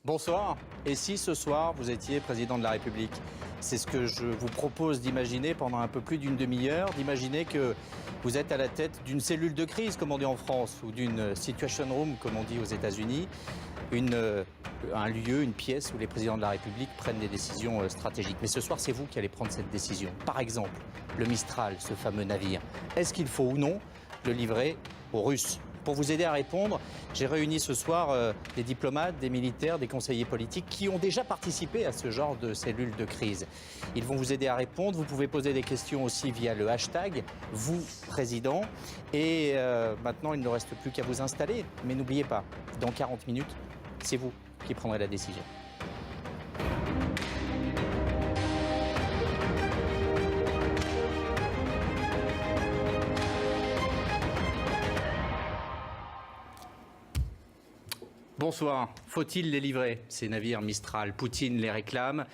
Bonsoir. Et si ce soir, vous étiez président de la République? C'est ce que je vous propose d'imaginer pendant un peu plus d'une demi-heure, d'imaginer que vous êtes à la tête d'une cellule de crise, comme on dit en France, ou d'une situation room, comme on dit aux États-Unis, un lieu, une pièce où les présidents de la République prennent des décisions stratégiques. Mais ce soir, c'est vous qui allez prendre cette décision. Par exemple, le Mistral, ce fameux navire, est-ce qu'il faut ou non le livrer aux Russes? Pour vous aider à répondre, j'ai réuni ce soir des diplomates, des militaires, des conseillers politiques qui ont déjà participé à ce genre de cellule de crise. Ils vont vous aider à répondre. Vous pouvez poser des questions aussi via le hashtag vous président. Et maintenant, il ne reste plus qu'à vous installer. Mais n'oubliez pas, dans 40 minutes, c'est vous qui prendrez la décision. Bonsoir. Faut-il les livrer, ces navires Mistral? Poutine les réclame.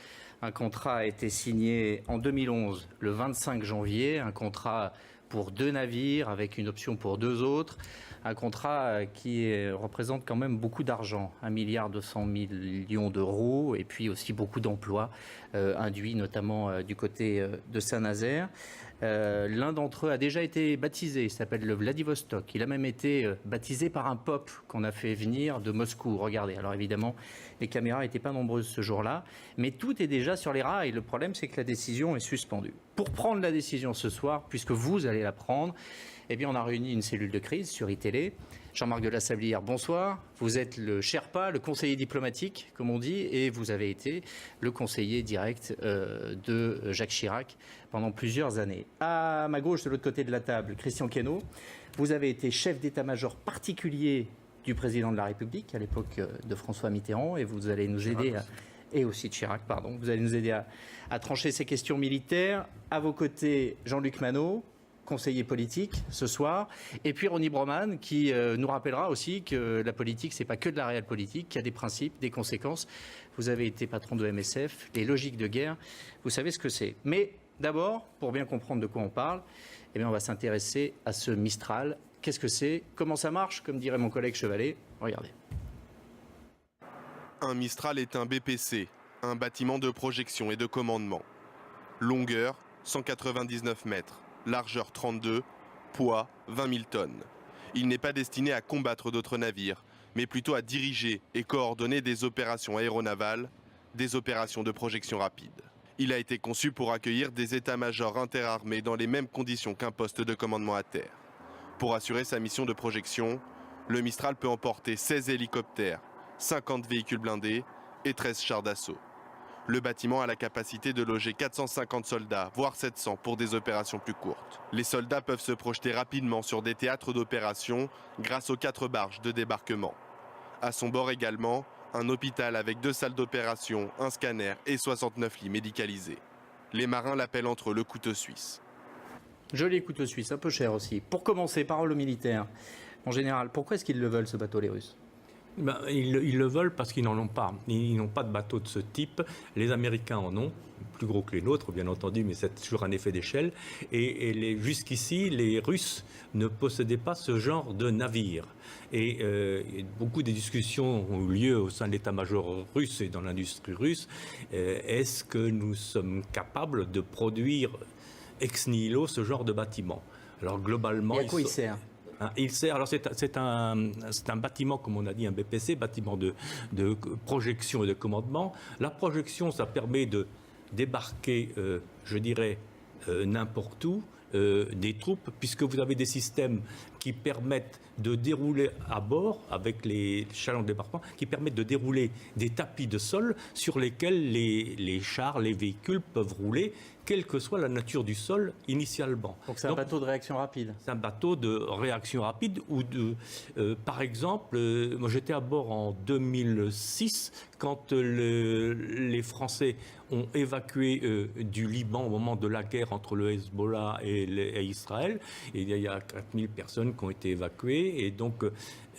Un contrat a été signé en 2011, le 25 janvier. Un contrat pour 2 navires avec une option pour 2 autres. Un contrat qui représente quand même beaucoup d'argent, 1,2 milliard d'euros, et puis aussi beaucoup d'emplois induits, notamment du côté de Saint-Nazaire. L'un d'entre eux a déjà été baptisé, il s'appelle le Vladivostok. Il a même été baptisé par un pop qu'on a fait venir de Moscou. Regardez, alors évidemment, les caméras n'étaient pas nombreuses ce jour-là, mais tout est déjà sur les rails. Le problème, c'est que la décision est suspendue. Pour prendre la décision ce soir, puisque vous allez la prendre, eh bien, on a réuni une cellule de crise sur iTélé. Jean-Marc de la Sablière, bonsoir. Vous êtes le Sherpa, le conseiller diplomatique, comme on dit, et vous avez été le conseiller direct de Jacques Chirac pendant plusieurs années. À ma gauche, de l'autre côté de la table, Christian Quesnot, vous avez été chef d'état-major particulier du président de la République à l'époque de François Mitterrand, et vous allez nous aider et aussi de Chirac, pardon. Vous allez nous aider à trancher ces questions militaires. À vos côtés, Jean-Luc Manot, conseiller politique ce soir, et puis Ronnie Broman qui nous rappellera aussi que la politique, c'est pas que de la réelle politique, qu'il y a des principes, des conséquences. Vous avez été patron de MSF, les logiques de guerre, vous savez ce que c'est. Mais d'abord, pour bien comprendre de quoi on parle, eh bien, on va s'intéresser à ce Mistral. Qu'est-ce que c'est? Comment ça marche? Comme dirait mon collègue Chevalet. Regardez. Un Mistral est un BPC, un bâtiment de projection et de commandement. Longueur, 199 mètres. Largeur 32, poids 20 000 tonnes. Il n'est pas destiné à combattre d'autres navires, mais plutôt à diriger et coordonner des opérations aéronavales, des opérations de projection rapide. Il a été conçu pour accueillir des états-majors interarmés dans les mêmes conditions qu'un poste de commandement à terre. Pour assurer sa mission de projection, le Mistral peut emporter 16 hélicoptères, 50 véhicules blindés et 13 chars d'assaut. Le bâtiment a la capacité de loger 450 soldats, voire 700 pour des opérations plus courtes. Les soldats peuvent se projeter rapidement sur des théâtres d'opération grâce aux 4 barges de débarquement. À son bord également, un hôpital avec 2 salles d'opération, un scanner et 69 lits médicalisés. Les marins l'appellent entre eux le couteau suisse. Joli couteau suisse, un peu cher aussi. Pour commencer, parole aux militaires. En général, pourquoi est-ce qu'ils le veulent, ce bateau, les Russes? Ils le veulent parce qu'ils n'en ont pas. Ils n'ont pas de bateau de ce type. Les Américains en ont, plus gros que les nôtres, bien entendu, mais c'est toujours un effet d'échelle. Et jusqu'ici, les Russes ne possédaient pas ce genre de navire. Et beaucoup de discussions ont eu lieu au sein de l'état-major russe et dans l'industrie russe. Est-ce que nous sommes capables de produire ex nihilo ce genre de bâtiment? Alors globalement, et à quoi il sert? Il sert, alors c'est un bâtiment, comme on a dit, un BPC, bâtiment de projection et de commandement. La projection, ça permet de débarquer, je dirais, n'importe où, des troupes, puisque vous avez des systèmes qui permettent de dérouler à bord, avec les chalands de débarquement, qui permettent de dérouler des tapis de sol sur lesquels les chars, les véhicules peuvent rouler, quelle que soit la nature du sol initialement. Donc c'est un bateau de réaction rapide. C'est un bateau de réaction rapide où, par exemple, moi j'étais à bord en 2006 quand les Français ont évacué du Liban au moment de la guerre entre le Hezbollah et Israël. Et il y a 4000 personnes qui ont été évacuées et donc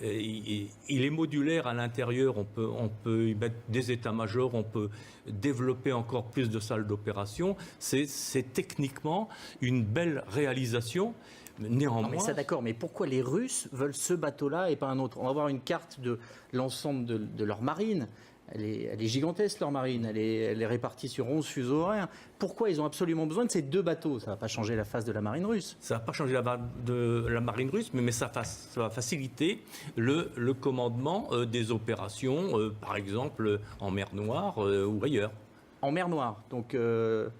il est modulaire à l'intérieur, on peut y mettre des états-majors, on peut développer encore plus de salles d'opération. C'est techniquement une belle réalisation. Néanmoins... Non mais ça d'accord, mais pourquoi les Russes veulent ce bateau-là et pas un autre? On va voir une carte de l'ensemble de leur marine. elle est gigantesque, leur marine. Elle est répartie sur 11 fuseaux horaires. Pourquoi ils ont absolument besoin de ces 2 bateaux? Ça ne va pas changer la face de la marine russe. Ça ne va pas changer la marine russe, mais ça va faciliter le commandement des opérations, par exemple en mer Noire ou ailleurs. En mer Noire, donc le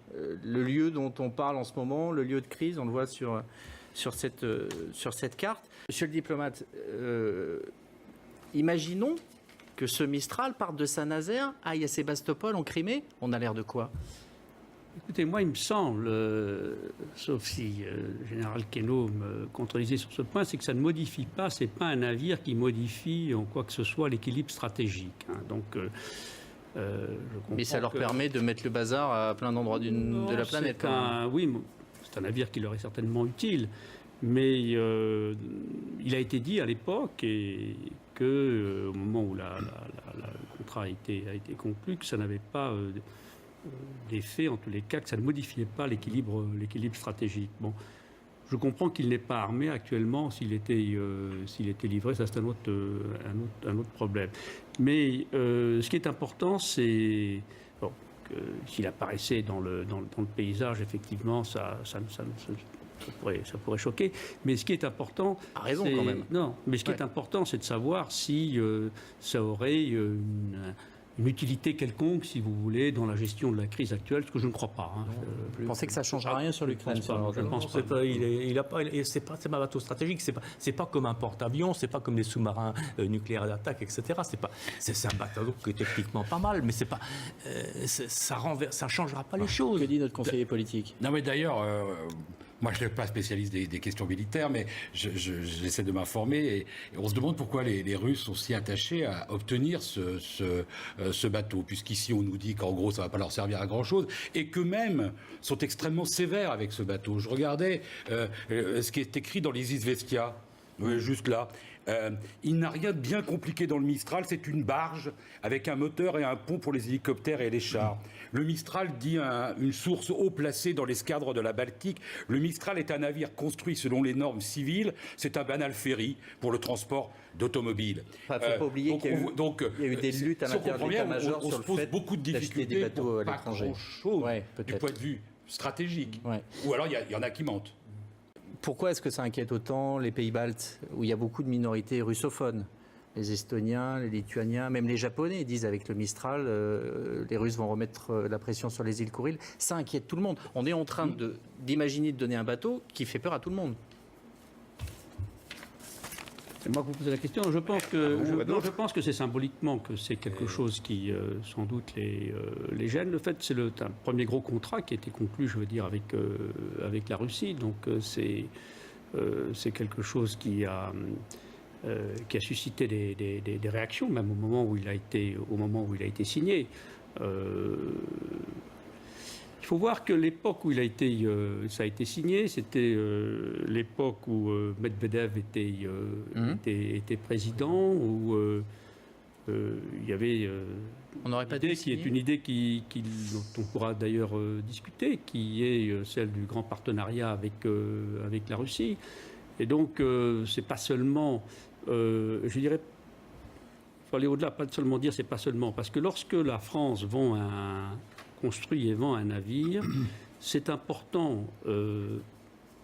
lieu dont on parle en ce moment, le lieu de crise, on le voit sur cette carte. Monsieur le diplomate, imaginons que ce Mistral parte de Saint-Nazaire, aille à Sébastopol en Crimée, on a l'air de quoi? Écoutez, moi, il me semble, sauf si le général Queneau me contredisait sur ce point, c'est que ça ne modifie pas, c'est pas un navire qui modifie en quoi que ce soit l'équilibre stratégique. Hein. Donc, mais ça leur permet de mettre le bazar à plein d'endroits de la planète. Oui, c'est un navire qui leur est certainement utile, mais il a été dit à l'époque que au moment où le contrat a été conclu, que ça n'avait pas d'effet, en tous les cas, que ça ne modifiait pas l'équilibre stratégique. Bon, je comprends qu'il n'est pas armé actuellement. S'il était livré, ça c'est un autre problème. Mais ce qui est important, c'est s'il apparaissait dans le paysage, effectivement, ça pourrait choquer. Mais ce qui est important, a raison quand même. Non, mais ce qui est important, c'est de savoir si ça aurait une utilité quelconque, si vous voulez, dans la gestion de la crise actuelle, ce que je ne crois pas. Hein. Vous pensez que ça ne changera rien sur l'Ukraine? Je ne pense pas. C'est pas un bateau stratégique, c'est pas comme un porte-avions, c'est pas comme des sous-marins nucléaires d'attaque, etc. C'est un bateau qui est techniquement pas mal, mais ça changera pas les choses. Que dit notre conseiller politique? Non, mais d'ailleurs, moi je ne suis pas spécialiste des questions militaires, mais j'essaie de m'informer et on se demande pourquoi les Russes sont si attachés à obtenir ce bateau, puisqu'ici on nous dit qu'en gros ça ne va pas leur servir à grand chose et qu'eux-mêmes sont extrêmement sévères avec ce bateau. Je regardais ce qui est écrit dans les Izvestia, juste là. Il n'a rien de bien compliqué dans le Mistral, c'est une barge avec un moteur et un pont pour les hélicoptères et les chars. Le Mistral dit une source haut placée dans l'escadre de la Baltique. Le Mistral est un navire construit selon les normes civiles, c'est un banal ferry pour le transport d'automobiles. Il ne faut pas oublier qu'il y a eu des luttes à l'intérieur de l'état-major sur le fait beaucoup de difficultés des bateaux pour à l'étranger. Du point de vue stratégique. Ouais. Ou alors il y en a qui mentent. Pourquoi est-ce que ça inquiète autant les pays baltes, où il y a beaucoup de minorités russophones? Les Estoniens, les Lituaniens, même les Japonais disent avec le Mistral, les Russes vont remettre la pression sur les îles Kouril. Ça inquiète tout le monde. On est en train d'imaginer de donner un bateau qui fait peur à tout le monde. C'est moi qui vous pose la question. Je pense que c'est symboliquement que c'est quelque chose qui, sans doute, les gêne. Le fait, c'est un premier gros contrat qui a été conclu, je veux dire, avec la Russie. Donc, c'est quelque chose qui a suscité des réactions, même au moment où il a été signé. Il faut voir que l'époque où ça a été signé, c'était l'époque où Medvedev était président, où il y avait on n'aurait pas qui est une idée dont on pourra d'ailleurs discuter, qui est celle du grand partenariat avec la Russie. Et donc, c'est pas seulement, je dirais, il faut aller au-delà, pas seulement dire c'est pas seulement, parce que lorsque la France construit et vend un navire, c'est important,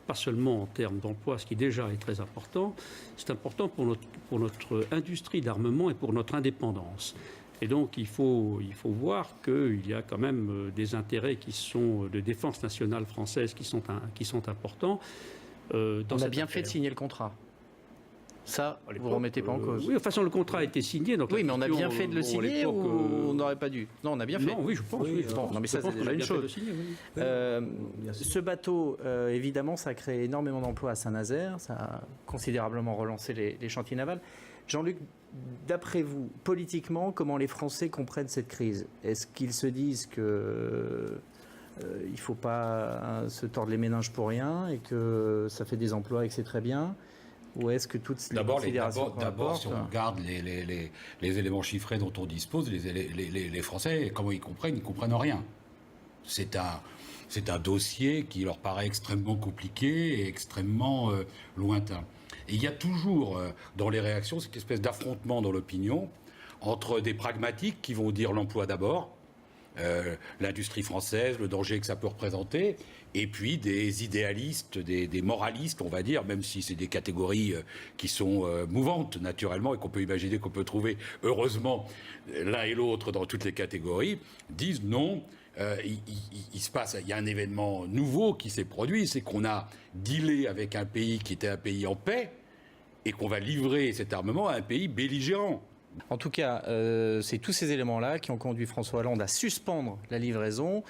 pas seulement en termes d'emploi, ce qui déjà est très important, c'est important pour notre industrie d'armement et pour notre indépendance. Et donc il faut voir qu'il y a quand même des intérêts qui sont de défense nationale française qui sont importants. On a bien fait de signer le contrat. Ça, vous ne remettez pas en cause. Oui, de toute façon, le contrat a été signé. Donc oui, mais on a bien fait de le signer ou on n'aurait pas dû? Non, on a bien fait. Non, oui, je pense. Oui, non, mais ça, c'est déjà une chose. Ce bateau, évidemment, ça a créé énormément d'emplois à Saint-Nazaire. Ça a considérablement relancé les chantiers navals. Jean-Luc, d'après vous, politiquement, comment les Français comprennent cette crise? Est-ce qu'ils se disent que il ne faut pas se tordre les méninges pour rien et que ça fait des emplois et que c'est très bien? Ou est-ce que toutes les considérations D'abord, si on regarde les éléments chiffrés dont on dispose, les Français, comment ils comprennent rien. C'est un dossier qui leur paraît extrêmement compliqué et extrêmement lointain. Et il y a toujours, dans les réactions, cette espèce d'affrontement dans l'opinion entre des pragmatiques qui vont dire l'emploi d'abord, l'industrie française, le danger que ça peut représenter, et puis des idéalistes, des moralistes, on va dire, même si c'est des catégories qui sont mouvantes naturellement et qu'on peut imaginer qu'on peut trouver heureusement l'un et l'autre dans toutes les catégories, disent non. Il y a un événement nouveau qui s'est produit, c'est qu'on a dealé avec un pays qui était un pays en paix et qu'on va livrer cet armement à un pays belligérant. En tout cas, c'est tous ces éléments-là qui ont conduit François Hollande à suspendre la livraison.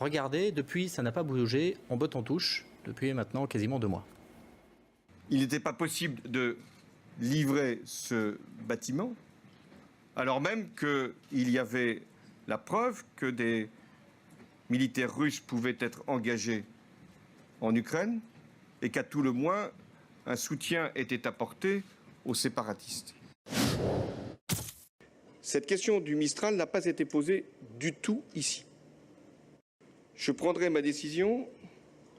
Regardez, depuis, ça n'a pas bougé, on botte en touche, depuis maintenant quasiment 2 mois. Il n'était pas possible de livrer ce bâtiment, alors même qu'il y avait la preuve que des militaires russes pouvaient être engagés en Ukraine et qu'à tout le moins, un soutien était apporté aux séparatistes. Cette question du Mistral n'a pas été posée du tout ici. Je prendrai ma décision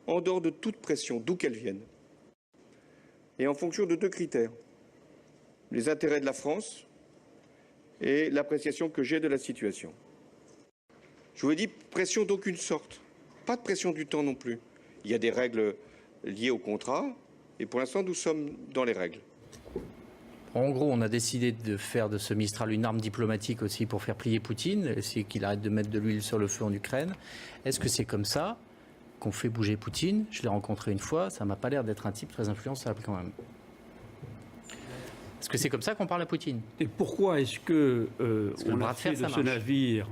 en dehors de toute pression, d'où qu'elle vienne, et en fonction de 2 critères. Les intérêts de la France et l'appréciation que j'ai de la situation. Je vous ai dit, pression d'aucune sorte, pas de pression du temps non plus. Il y a des règles liées au contrat, et pour l'instant, nous sommes dans les règles. En gros, on a décidé de faire de ce Mistral une arme diplomatique aussi pour faire plier Poutine, essayer qu'il arrête de mettre de l'huile sur le feu en Ukraine. Est-ce que c'est comme ça qu'on fait bouger Poutine? Je l'ai rencontré une fois, ça m'a pas l'air d'être un type très influençable quand même. Est-ce que c'est comme ça qu'on parle à Poutine? Et pourquoi est-ce que que on a fait de ce navire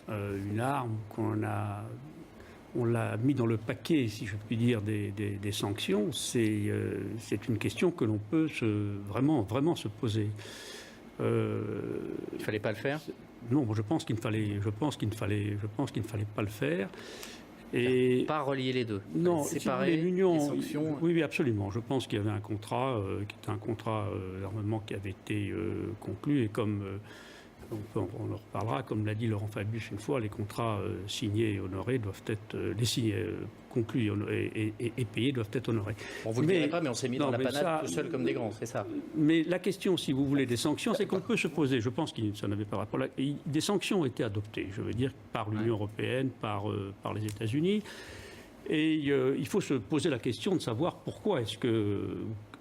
une arme on l'a mis dans le paquet, si je puis dire, des sanctions? C'est une question que l'on peut vraiment se poser. Il fallait pas le faire? Non, je pense qu'il ne fallait pas le faire. Et pas relier les deux. Non, séparer l'Union. les sanctions. Oui, absolument. Je pense qu'il y avait un contrat qui était un contrat d'armement qui avait été conclu et comme on en reparlera, comme l'a dit Laurent Fabius une fois, les contrats signés et honorés doivent être conclus et payés doivent être honorés. On vous le dirait pas, mais on s'est mis dans la panade tout seul comme des grands, c'est ça. Mais la question, si vous voulez, des sanctions, c'est qu'on peut se poser. Je pense que ça n'avait pas rapport. Des sanctions ont été adoptées, je veux dire, par l'Union européenne, par les États-Unis. Et il faut se poser la question de savoir pourquoi est-ce que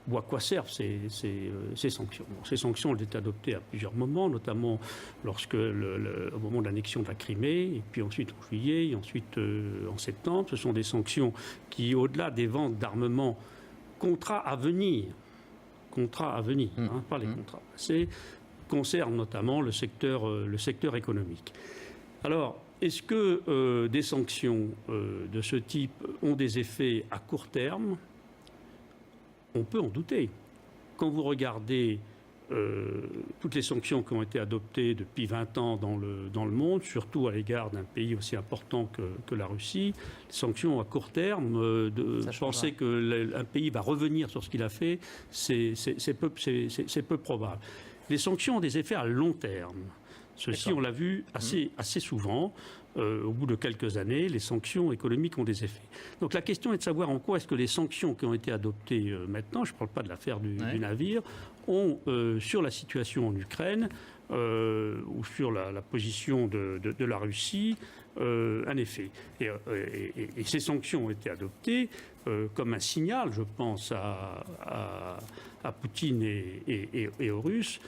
ou à quoi servent ces sanctions. Bon, ces sanctions ont été adoptées à plusieurs moments, notamment lorsque au moment de l'annexion de la Crimée, et puis ensuite en juillet, et ensuite en septembre. Ce sont des sanctions qui, au-delà des ventes d'armement, contrats à venir, pas les contrats passés, concernent notamment le secteur économique. Alors, est-ce que des sanctions de ce type ont des effets à court terme ? On peut en douter. Quand vous regardez toutes les sanctions qui ont été adoptées depuis 20 ans dans le monde, surtout à l'égard d'un pays aussi important que la Russie, les sanctions à court terme, penser qu'un pays va revenir sur ce qu'il a fait, c'est peu probable. Les sanctions ont des effets à long terme. Ceci, on l'a vu assez souvent. Au bout de quelques années, les sanctions économiques ont des effets. Donc la question est de savoir en quoi est-ce que les sanctions qui ont été adoptées maintenant, je ne parle pas de l'affaire du navire, ont sur la situation en Ukraine ou sur la position de la Russie un effet. Et ces sanctions ont été adoptées comme un signal, je pense, à Poutine et aux Russes,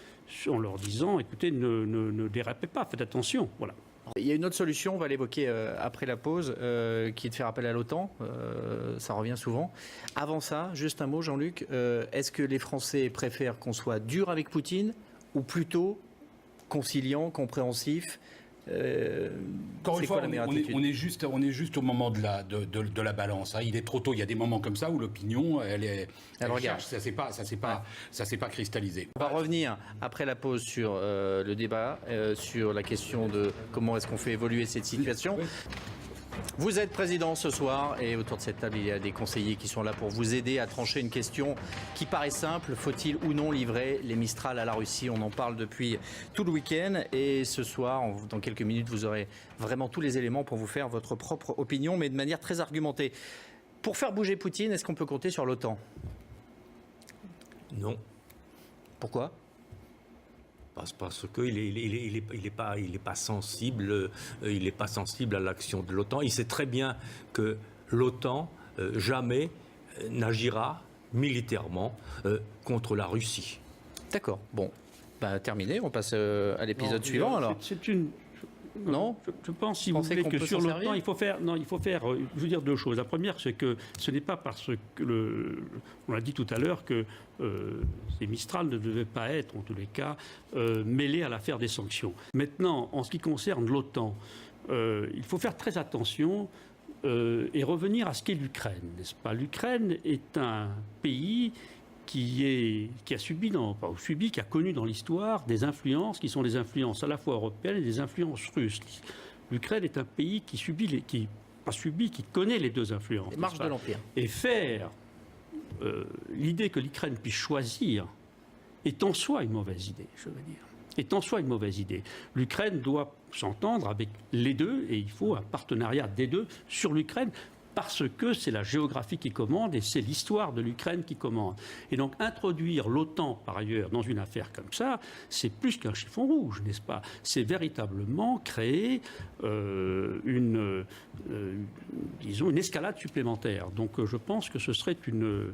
en leur disant, écoutez, ne dérapez pas, faites attention. Voilà. Il y a une autre solution, on va l'évoquer après la pause, qui est de faire appel à l'OTAN. Ça revient souvent. Avant ça, juste un mot, Jean-Luc. Est-ce que les Français préfèrent qu'on soit dur avec Poutine ou plutôt conciliant, compréhensif? Encore une fois, on est juste au moment de la balance. Hein. Il est trop tôt. Il y a des moments comme ça où l'opinion, elle regarde. Ça s'est pas cristallisé. On va revenir après la pause sur le débat, sur la question de comment est-ce qu'on fait évoluer cette situation. Oui. Vous êtes président ce soir et autour de cette table, il y a des conseillers qui sont là pour vous aider à trancher une question qui paraît simple. Faut-il ou non livrer les Mistral à la Russie? On en parle depuis tout le week-end et ce soir, dans quelques minutes, vous aurez vraiment tous les éléments pour vous faire votre propre opinion, mais de manière très argumentée. Pour faire bouger Poutine, est-ce qu'on peut compter sur l'OTAN? Non. Pourquoi? Parce qu'il n'est pas sensible, il n'est pas sensible à l'action de l'OTAN. Il sait très bien que l'OTAN jamais n'agira militairement contre la Russie. D'accord. Bon, terminé. On passe à l'épisode suivant alors. C'est une. Non. Je pense, si vous voulez, que sur l'OTAN, il faut faire. Je veux dire deux choses. La première, c'est que ce n'est pas parce que on l'a dit tout à l'heure que ces Mistral ne devaient pas être, en tous les cas, mêlés à l'affaire des sanctions. Maintenant, en ce qui concerne l'OTAN, il faut faire très attention et revenir à ce qu'est l'Ukraine, n'est-ce pas ? L'Ukraine est un pays qui a connu dans l'histoire des influences qui sont des influences à la fois européennes et des influences russes. L'Ukraine est un pays qui connaît les deux influences. Les marches de l'Empire. Et faire l'idée que l'Ukraine puisse choisir est en soi une mauvaise idée, je veux dire. Est en soi une mauvaise idée. L'Ukraine doit s'entendre avec les deux et il faut un partenariat des deux sur l'Ukraine, parce que c'est la géographie qui commande et c'est l'histoire de l'Ukraine qui commande. Et donc introduire l'OTAN, par ailleurs, dans une affaire comme ça, c'est plus qu'un chiffon rouge, n'est-ce pas ? C'est véritablement créer une escalade supplémentaire. Donc je pense que ce serait une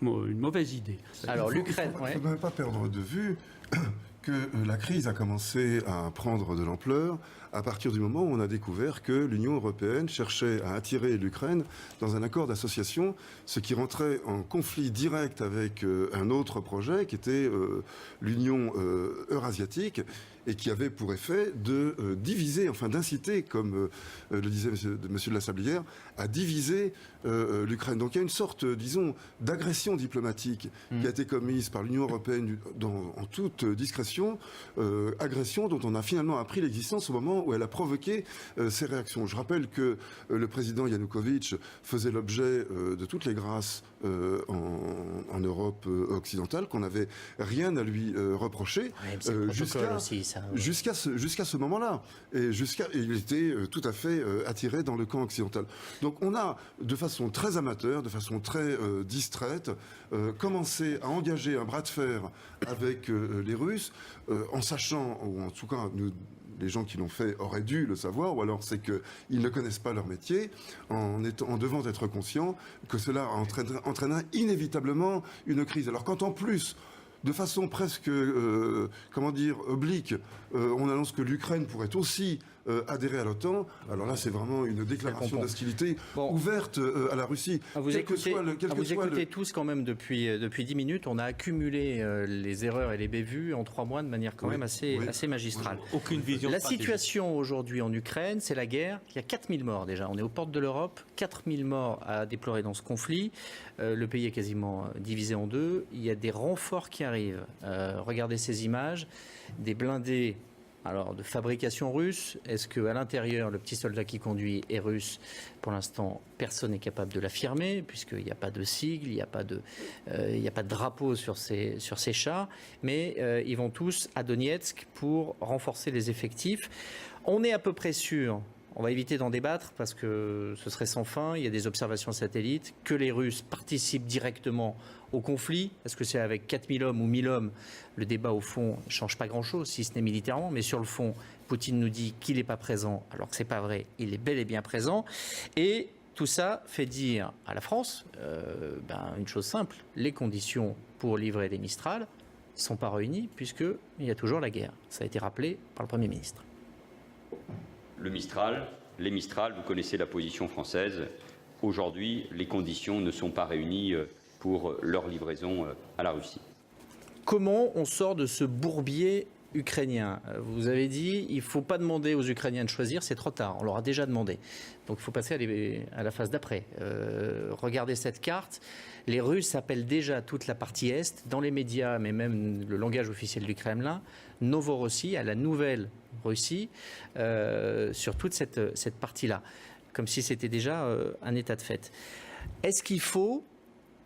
mauvaise idée. Alors l'Ukraine... Il ne faut même pas perdre de vue que la crise a commencé à prendre de l'ampleur à partir du moment où on a découvert que l'Union européenne cherchait à attirer l'Ukraine dans un accord d'association, ce qui rentrait en conflit direct avec un autre projet qui était l'Union eurasiatique et qui avait pour effet de diviser, enfin d'inciter, comme le disait monsieur de la Sablière, à diviser l'Ukraine. Donc il y a une sorte, disons, d'agression diplomatique qui a été commise par l'Union européenne en toute discrétion, agression dont on a finalement appris l'existence au moment où elle a provoqué ces réactions. Je rappelle que le président Yanukovych faisait l'objet de toutes les grâces en Europe occidentale, qu'on n'avait rien à lui reprocher, jusqu'à ce moment-là. Et il était tout à fait attiré dans le camp occidental. Donc on a, de façon très amateur, de façon très distraite, commencé à engager un bras de fer avec les Russes, en sachant, ou en tout cas les gens qui l'ont fait auraient dû le savoir, ou alors c'est qu'ils ne connaissent pas leur métier, en devant être conscients que cela entraînerait inévitablement une crise. Alors quand en plus, de façon presque, oblique, on annonce que l'Ukraine pourrait aussi adhérer à l'OTAN, alors là c'est vraiment une déclaration d'hostilité ouverte à la Russie. Vous écoutez tous quand même depuis 10 minutes, on a accumulé les erreurs et les bévues en 3 mois de manière quand même assez magistrale. Aucune vision stratégique. Situation aujourd'hui en Ukraine, c'est la guerre. Il y a 4000 morts déjà, on est aux portes de l'Europe, 4000 morts à déplorer dans ce conflit. Le pays est quasiment divisé en deux. Il y a des renforts qui arrivent. Regardez ces images, des blindés de fabrication russe. Est-ce qu'à l'intérieur, le petit soldat qui conduit est russe ? Pour l'instant, personne n'est capable de l'affirmer, puisqu'il n'y a pas de sigle, il n'y a pas de drapeau sur ces chars. Mais ils vont tous à Donetsk pour renforcer les effectifs. On est à peu près sûr, on va éviter d'en débattre parce que ce serait sans fin, il y a des observations satellites, que les Russes participent directement au conflit. Est-ce que c'est avec 4000 hommes ou 1000 hommes ? Le débat, au fond, ne change pas grand-chose, si ce n'est militairement. Mais sur le fond, Poutine nous dit qu'il n'est pas présent, alors que ce n'est pas vrai. Il est bel et bien présent. Et tout ça fait dire à la France une chose simple. Les conditions pour livrer des Mistral ne sont pas réunies, puisqu'il y a toujours la guerre. Ça a été rappelé par le Premier ministre. Les Mistral, vous connaissez la position française. Aujourd'hui, les conditions ne sont pas réunies pour leur livraison à la Russie. Comment on sort de ce bourbier ukrainien ? Vous avez dit, il ne faut pas demander aux Ukrainiens de choisir, c'est trop tard, on leur a déjà demandé. Donc il faut passer à la phase d'après. Regardez cette carte, les Russes appellent déjà toute la partie Est, dans les médias, mais même le langage officiel du Kremlin, Novorossie, à la nouvelle Russie, sur toute cette partie-là, comme si c'était déjà un état de fait. Est-ce qu'il faut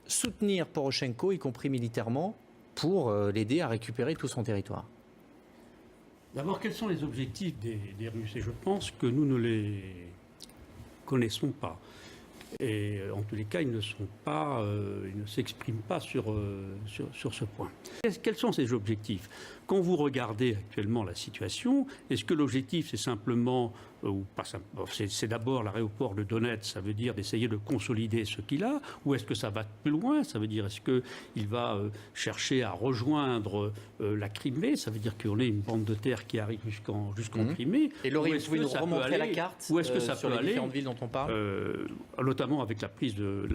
soutenir Poroshenko, y compris militairement, pour l'aider à récupérer tout son territoire ? D'abord, quels sont les objectifs des Russes ? Et je pense que nous ne les connaissons pas. Et en tous les cas, ils ne s'expriment pas sur ce point. Quels sont ces objectifs? Quand vous regardez actuellement la situation, est-ce que l'objectif c'est simplement, c'est d'abord l'aéroport de Donetsk, ça veut dire d'essayer de consolider ce qu'il a, ou est-ce que ça va plus loin? Ça veut dire est-ce qu'il va chercher à rejoindre la Crimée? Ça veut dire qu'on ait une bande de terre qui arrive jusqu'en Crimée. Et Laurie, vous pouvez nous remontrer la carte où est-ce que ça sur peut les aller, différentes villes dont on parle, notamment avec la prise de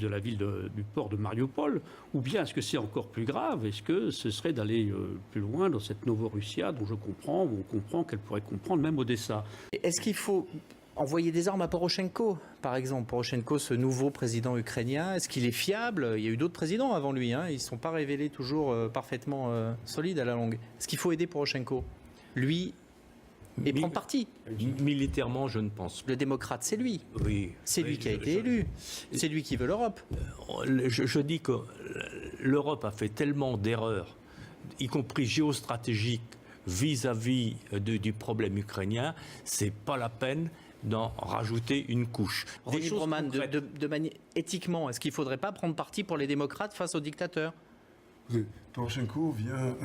la ville du port de Mariupol, ou bien est-ce que c'est encore plus grave? Est-ce que ce serait d'aller plus loin dans cette Novorussia dont on comprend qu'elle pourrait comprendre même Odessa? Est-ce qu'il faut envoyer des armes à Poroshenko, par exemple? Poroshenko, ce nouveau président ukrainien, est-ce qu'il est fiable? Il y a eu d'autres présidents avant lui, hein. Ils ne sont pas révélés toujours parfaitement solides à la longue. Est-ce qu'il faut aider Poroshenko, lui, et prendre parti? Militairement, je ne pense pas. Le démocrate, c'est lui. Oui. C'est lui qui a été élu. C'est lui qui veut l'Europe. Je dis que l'Europe a fait tellement d'erreurs, y compris géostratégiques, vis-à-vis du problème ukrainien, c'est pas la peine d'en rajouter une couche. Ronnie Broman, de manière éthiquement, est-ce qu'il ne faudrait pas prendre parti pour les démocrates face aux dictateurs? Poroshenko vient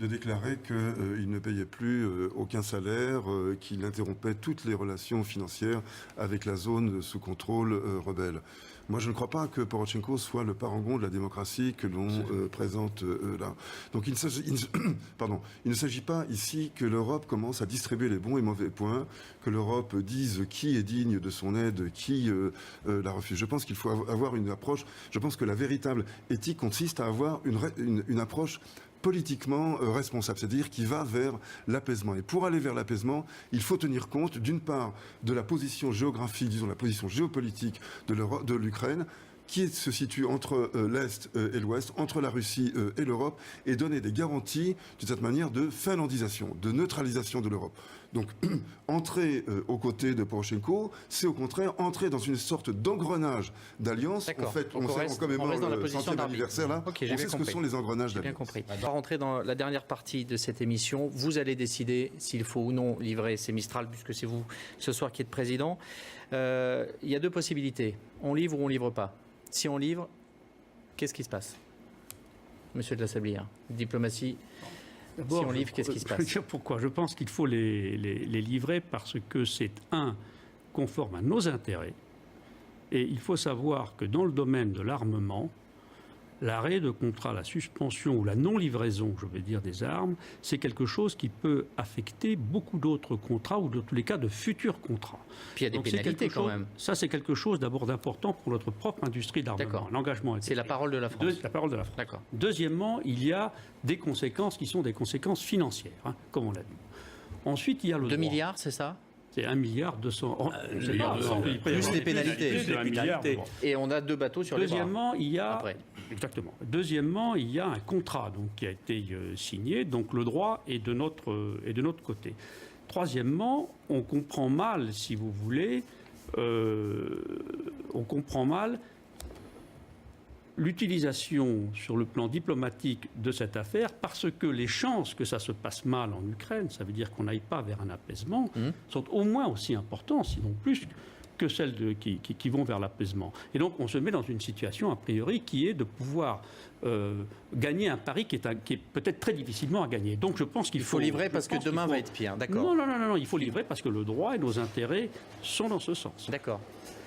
de déclarer qu'il ne payait plus aucun salaire, qu'il interrompait toutes les relations financières avec la zone sous contrôle rebelle. Moi, je ne crois pas que Poroshenko soit le parangon de la démocratie que l'on présente là. Donc, il ne s'agit pas ici que l'Europe commence à distribuer les bons et mauvais points, que l'Europe dise qui est digne de son aide, qui la refuse. Je pense qu'il faut avoir une approche. Je pense que la véritable éthique consiste à avoir une approche politiquement responsable, c'est-à-dire qui va vers l'apaisement. Et pour aller vers l'apaisement, il faut tenir compte d'une part de la position géographique, disons la position géopolitique de l'Ukraine, qui se situe entre l'Est et l'Ouest, entre la Russie et l'Europe, et donner des garanties, d'une certaine manière, de finlandisation, de neutralisation de l'Europe. Donc, entrer aux côtés de Poroshenko, c'est au contraire entrer dans une sorte d'engrenage d'alliance. En fait, on commémore le 100e anniversaire là. Okay, on sait ce que sont les engrenages d'alliance. Bien compris. On va rentrer dans la dernière partie de cette émission. Vous allez décider s'il faut ou non livrer ces Mistral, puisque c'est vous ce soir qui êtes président. Il y a deux possibilités. On livre ou on livre pas. Si on livre, qu'est-ce qui se passe? Monsieur de la Sablière, diplomatie. Si on livre, qu'est-ce qui se passe? Je veux dire pourquoi. Je pense qu'il faut les livrer parce que c'est, conforme à nos intérêts. Et il faut savoir que dans le domaine de l'armement, l'arrêt de contrat, la suspension ou la non-livraison, je veux dire, des armes, c'est quelque chose qui peut affecter beaucoup d'autres contrats ou dans tous les cas de futurs contrats. Puis il y a des pénalités quand même. Ça, c'est quelque chose d'abord d'important pour notre propre industrie d'armement. L'engagement est. C'est la parole de la France. La parole de la France. D'accord. Deuxièmement, il y a des conséquences qui sont des conséquences financières, comme on l'a dit. Ensuite, il y a le 2 droit. milliards, c'est ça? C'est 1,2 milliard. Plus les pénalités. Plus les pénalités. Et on a 2 bateaux sur les bras. Deuxièmement, il y a après. Exactement. Deuxièmement, il y a un contrat donc, qui a été signé, donc le droit est de notre côté. Troisièmement, on comprend mal, si vous voulez, on comprend mal l'utilisation sur le plan diplomatique de cette affaire parce que les chances que ça se passe mal en Ukraine, ça veut dire qu'on n'aille pas vers un apaisement, sont au moins aussi importantes, sinon plus que celles qui vont vers l'apaisement. Et donc on se met dans une situation a priori qui est de pouvoir gagner un pari qui est peut-être très difficilement à gagner. Donc je pense qu'il faut livrer parce que demain va être pire, d'accord? Non, il faut livrer parce que le droit et nos intérêts sont dans ce sens. D'accord.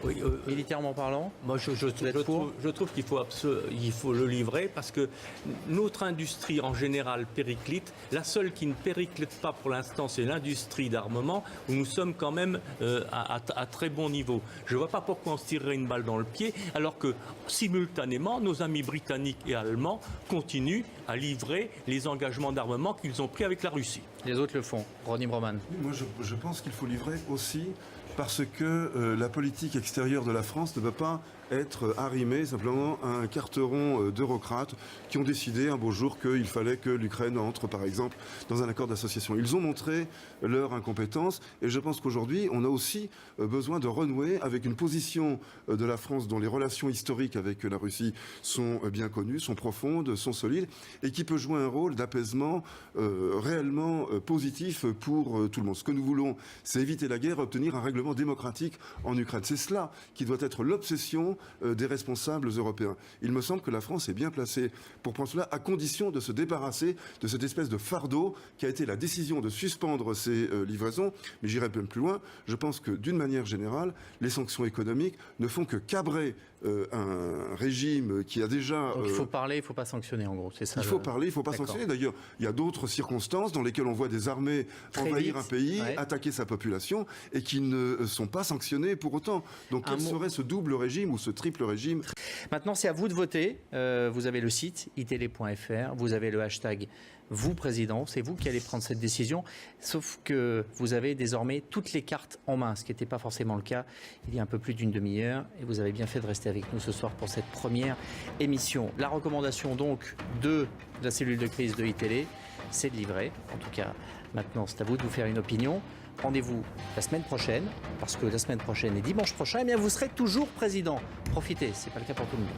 Oui, militairement parlant, moi je trouve qu'il faut le livrer parce que notre industrie en général périclite. La seule qui ne périclite pas pour l'instant, c'est l'industrie d'armement où nous sommes quand même à très bon niveau. Je ne vois pas pourquoi on se tirerait une balle dans le pied alors que simultanément nos amis britanniques et allemands continuent à livrer les engagements d'armement qu'ils ont pris avec la Russie. Les autres le font. Ronnie Broman. Moi je pense qu'il faut livrer aussi parce que la politique extérieure de la France ne peut pas être arrimé simplement à un carteron d'eurocrates qui ont décidé un beau jour qu'il fallait que l'Ukraine entre, par exemple, dans un accord d'association. Ils ont montré leur incompétence et je pense qu'aujourd'hui, on a aussi besoin de renouer avec une position de la France dont les relations historiques avec la Russie sont bien connues, sont profondes, sont solides et qui peut jouer un rôle d'apaisement réellement positif pour tout le monde. Ce que nous voulons, c'est éviter la guerre, obtenir un règlement démocratique en Ukraine. C'est cela qui doit être l'obsession des responsables européens. Il me semble que la France est bien placée pour prendre cela, à condition de se débarrasser de cette espèce de fardeau qui a été la décision de suspendre ces livraisons. Mais j'irai même plus loin. Je pense que d'une manière générale, les sanctions économiques ne font que cabrer un régime qui a déjà... Donc il faut parler, il ne faut pas sanctionner en gros, c'est ça? Il faut parler, il ne faut pas sanctionner. D'ailleurs, il y a d'autres circonstances dans lesquelles on voit des armées envahir un pays, attaquer sa population et qui ne sont pas sanctionnées pour autant. Donc quel serait ce double régime ou ce triple régime? Maintenant, c'est à vous de voter. Vous avez le site itélé.fr, vous avez le hashtag vous, président, c'est vous qui allez prendre cette décision, sauf que vous avez désormais toutes les cartes en main, ce qui n'était pas forcément le cas il y a un peu plus d'une demi-heure, et vous avez bien fait de rester avec nous ce soir pour cette première émission. La recommandation donc de la cellule de crise de iTélé, c'est de livrer. En tout cas, maintenant, c'est à vous de vous faire une opinion. Rendez-vous la semaine prochaine, parce que la semaine prochaine et dimanche prochain, eh bien, vous serez toujours président. Profitez, ce n'est pas le cas pour tout le monde.